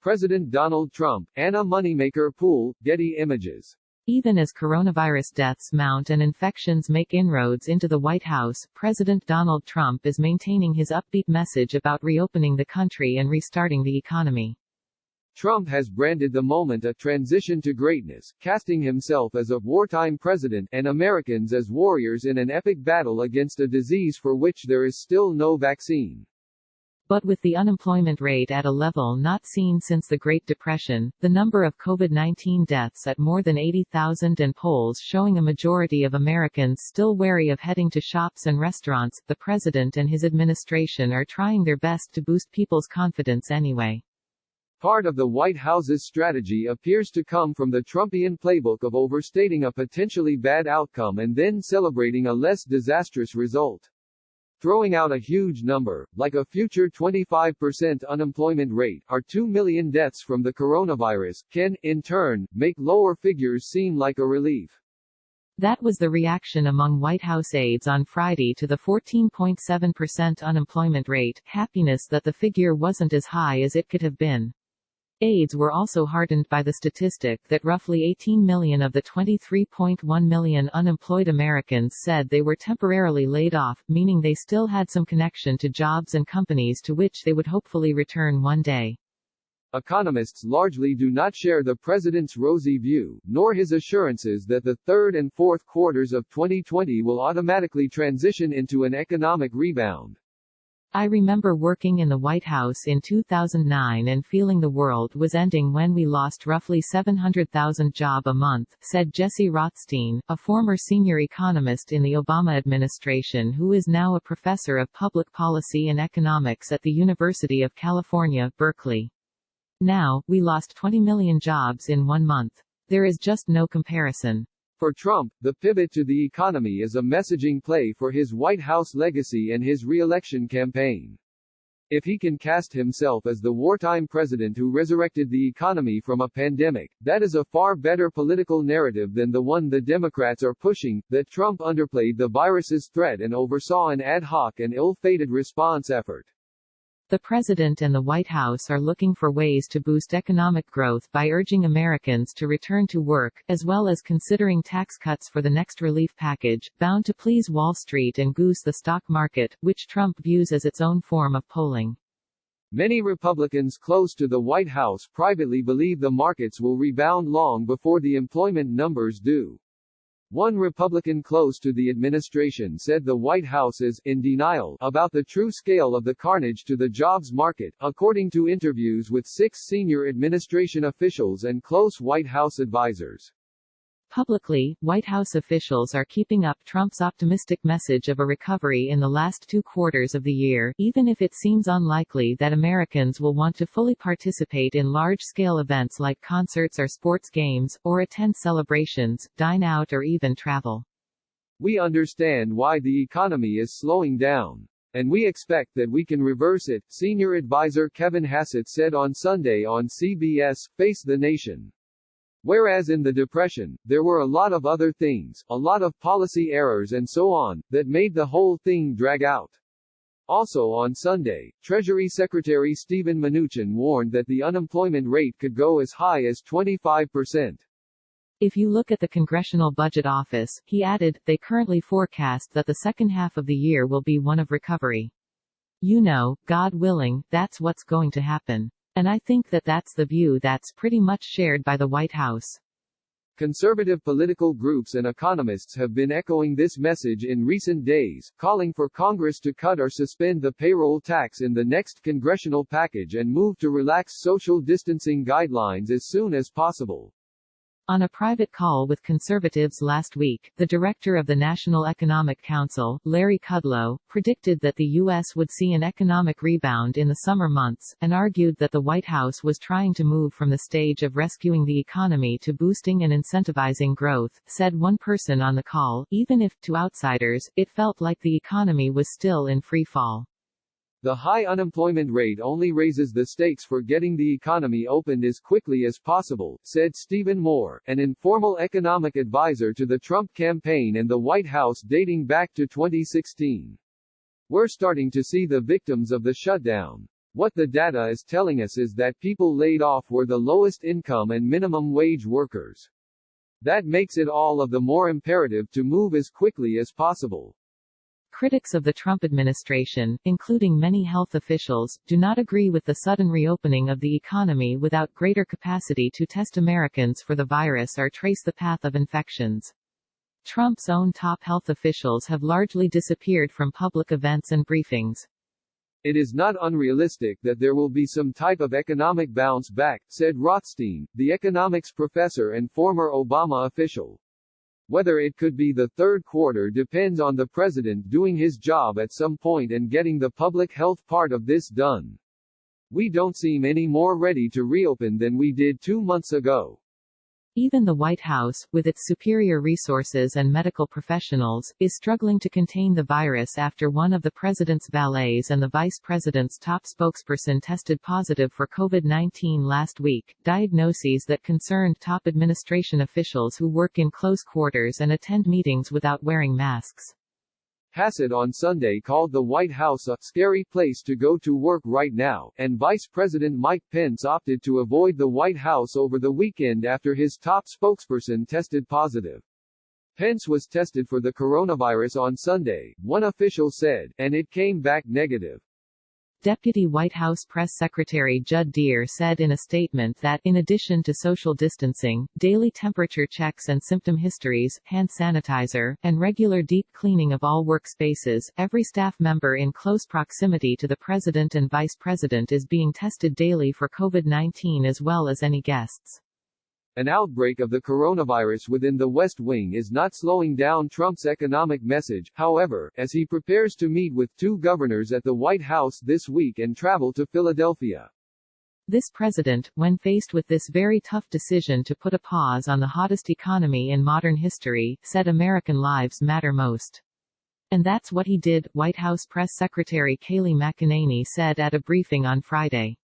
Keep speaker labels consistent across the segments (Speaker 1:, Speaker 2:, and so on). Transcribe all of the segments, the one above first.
Speaker 1: President Donald Trump, and a Moneymaker-Pool, Getty Images.
Speaker 2: Even as coronavirus deaths mount and infections make inroads into the White House, President Donald Trump is maintaining his upbeat message about reopening the country and restarting the economy.
Speaker 1: Trump has branded the moment a transition to greatness, casting himself as a wartime president and Americans as warriors in an epic battle against a disease for which there is still no vaccine.
Speaker 2: But with the unemployment rate at a level not seen since the Great Depression, the number of COVID-19 deaths at more than 80,000 and polls showing a majority of Americans still wary of heading to shops and restaurants, the president and his administration are trying their best to boost people's confidence anyway.
Speaker 1: Part of the White House's strategy appears to come from the Trumpian playbook of overstating a potentially bad outcome and then celebrating a less disastrous result. Throwing out a huge number, like a future 25% unemployment rate, or 2 million deaths from the coronavirus, can, in turn, make lower figures seem like a relief.
Speaker 2: That was the reaction among White House aides on Friday to the 14.7% unemployment rate, happiness that the figure wasn't as high as it could have been. Aides were also heartened by the statistic that roughly 18 million of the 23.1 million unemployed Americans said they were temporarily laid off, meaning they still had some connection to jobs and companies to which they would hopefully return one day.
Speaker 1: Economists largely do not share the president's rosy view, nor his assurances that the third and fourth quarters of 2020 will automatically transition into an economic rebound.
Speaker 2: I remember working in the White House in 2009 and feeling the world was ending when we lost roughly 700,000 jobs a month, said Jesse Rothstein, a former senior economist in the Obama administration who is now a professor of public policy and economics at the University of California, Berkeley. Now, we lost 20 million jobs in 1 month. There is just no comparison.
Speaker 1: For Trump, the pivot to the economy is a messaging play for his White House legacy and his re-election campaign. If he can cast himself as the wartime president who resurrected the economy from a pandemic, that is a far better political narrative than the one the Democrats are pushing, that Trump underplayed the virus's threat and oversaw an ad hoc and ill-fated response effort.
Speaker 2: The president and the White House are looking for ways to boost economic growth by urging Americans to return to work, as well as considering tax cuts for the next relief package, bound to please Wall Street and goose the stock market, which Trump views as its own form of polling.
Speaker 1: Many Republicans close to the White House privately believe the markets will rebound long before the employment numbers do. One Republican close to the administration said the White House is in denial about the true scale of the carnage to the jobs market, according to interviews with 6 senior administration officials and close White House advisors.
Speaker 2: Publicly, White House officials are keeping up Trump's optimistic message of a recovery in the last 2 quarters of the year, even if it seems unlikely that Americans will want to fully participate in large-scale events like concerts or sports games, or attend celebrations, dine out or even travel.
Speaker 1: We understand why the economy is slowing down. And we expect that we can reverse it, senior advisor Kevin Hassett said on Sunday on CBS, Face the Nation. Whereas in the Depression, there were a lot of other things, a lot of policy errors and so on, that made the whole thing drag out. Also on Sunday, Treasury Secretary Steven Mnuchin warned that the unemployment rate could go as high as 25%.
Speaker 2: If you look at the Congressional Budget Office, he added, they currently forecast that the second half of the year will be one of recovery. You know, God willing, that's what's going to happen. And I think that that's the view that's pretty much shared by the White House.
Speaker 1: Conservative political groups and economists have been echoing this message in recent days, calling for Congress to cut or suspend the payroll tax in the next congressional package and move to relax social distancing guidelines as soon as possible. On a private call with conservatives last week, the director of the National Economic Council, Larry Kudlow, predicted that the U.S. would see an economic rebound in the summer months, and argued that the White House was trying to move from the stage of rescuing the economy to boosting and incentivizing growth, said one person on the call, even if, to outsiders, it felt like the economy was still in free fall. The high unemployment rate only raises the stakes for getting the economy opened as quickly as possible, said Stephen Moore, an informal economic advisor to the Trump campaign and the White House dating back to 2016. We're starting to see the victims of the shutdown. What the data is telling us is that people laid off were the lowest income and minimum wage workers. That makes it all of the more imperative to move as quickly as possible.
Speaker 2: Critics of the Trump administration, including many health officials, do not agree with the sudden reopening of the economy without greater capacity to test Americans for the virus or trace the path of infections. Trump's own top health officials have largely disappeared from public events and briefings.
Speaker 1: It is not unrealistic that there will be some type of economic bounce back, said Rothstein, the economics professor and former Obama official. Whether it could be the third quarter depends on the president doing his job at some point and getting the public health part of this done. We don't seem any more ready to reopen than we did 2 months ago.
Speaker 2: Even the White House, with its superior resources and medical professionals, is struggling to contain the virus after one of the president's valets and the vice president's top spokesperson tested positive for COVID-19 last week, diagnoses that concerned top administration officials who work in close quarters and attend meetings without wearing masks.
Speaker 1: Hassett on Sunday called the White House a scary place to go to work right now, and Vice President Mike Pence opted to avoid the White House over the weekend after his top spokesperson tested positive. Pence was tested for the coronavirus on Sunday, one official said, and it came back negative.
Speaker 2: Deputy White House Press Secretary Judd Deere said in a statement that, in addition to social distancing, daily temperature checks and symptom histories, hand sanitizer, and regular deep cleaning of all workspaces, every staff member in close proximity to the president and vice president is being tested daily for COVID-19 as well as any guests. An
Speaker 1: outbreak of the coronavirus within the West Wing is not slowing down Trump's economic message, however, as he prepares to meet with 2 governors at the White House this week and travel to Philadelphia.
Speaker 2: This president, when faced with this very tough decision to put a pause on the hottest economy in modern history, said American lives matter most. And that's what he did, White House Press Secretary Kayleigh McEnany said at a briefing on Friday.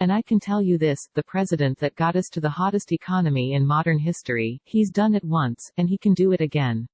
Speaker 2: And I can tell you this, the president that got us to the hottest economy in modern history, he's done it once, and he can do it again.